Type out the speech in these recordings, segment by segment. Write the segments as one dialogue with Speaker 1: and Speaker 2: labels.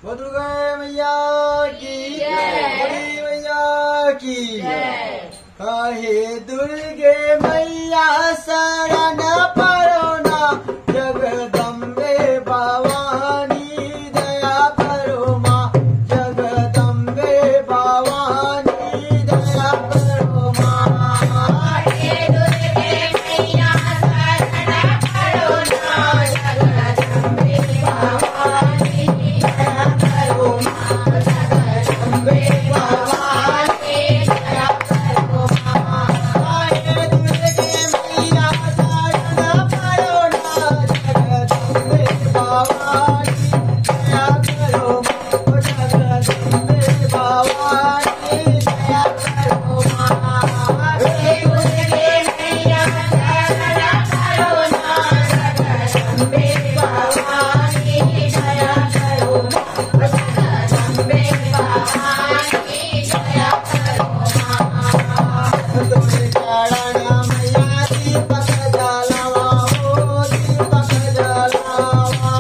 Speaker 1: वो दुर्गा मैया की बड़ी मैया की हे दुर्गे मैया शरण पड़ो ना जगदम्बे भवानी दया करो माँ जगदम्बे भवानी दया करो माँ हे दुर्गे मैया शरण पड़ो ना जगदम्बे भवानी दया करो माँ जगदम्बे भवानी दया करो माँ हे दुर्गे मैया शरण पड़ो ना जगदम्बे भवानी दया करो माँ जगदम्बे भवानी दया करो माँ हे दुर्गे मैया शरण पड़ो ना जगदम्बे भवानी दया करो माँ जगदम्बे भवानी दया करो माँ तुझे चरण मैया दीपक जलावा हो दीपक जलावा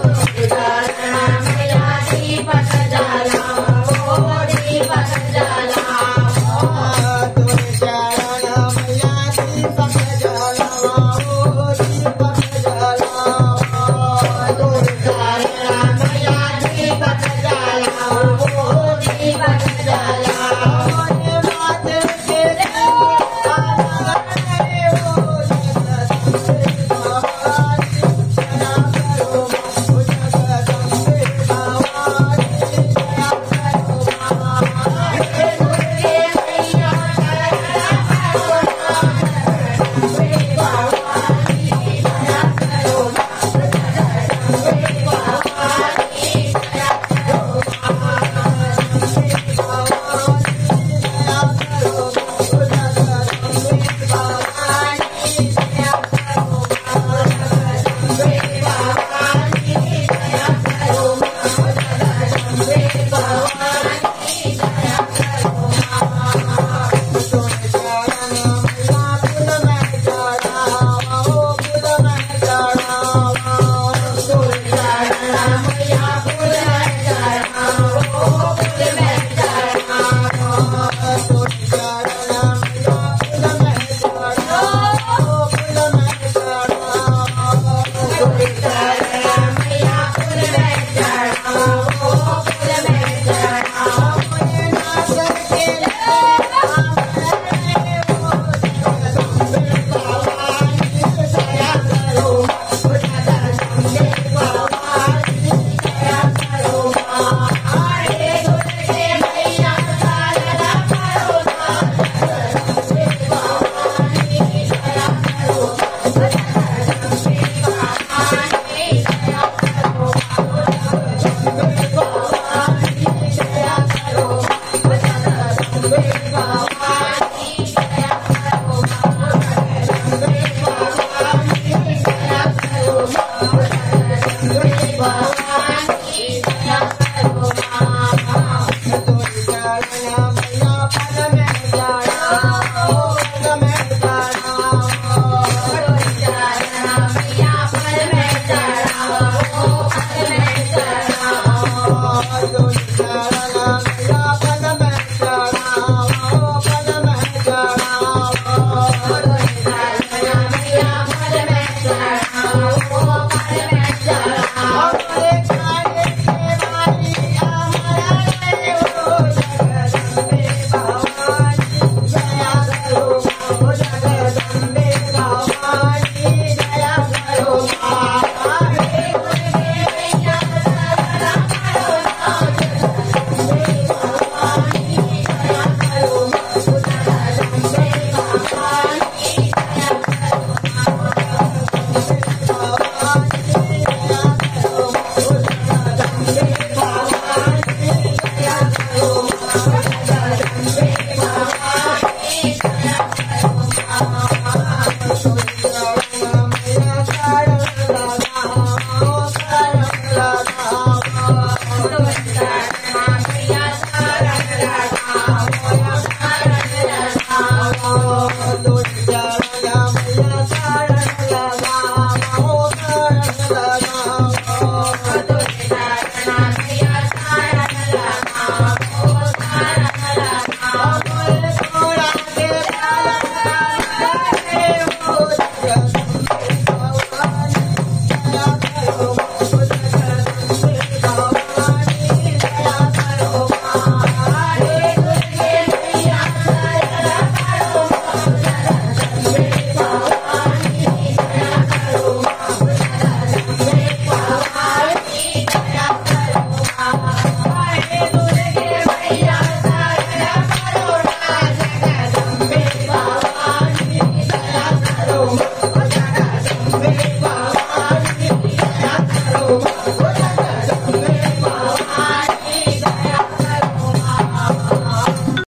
Speaker 1: तुझे चरण मैया दीपक जलावा हो दीपक जलावा तुझे चरण मैया दीपक जलावा हो दीपक जलावा तुझे चरण मैया दीपक जलावा हो दीपक जलावा हे माते के
Speaker 2: Bye.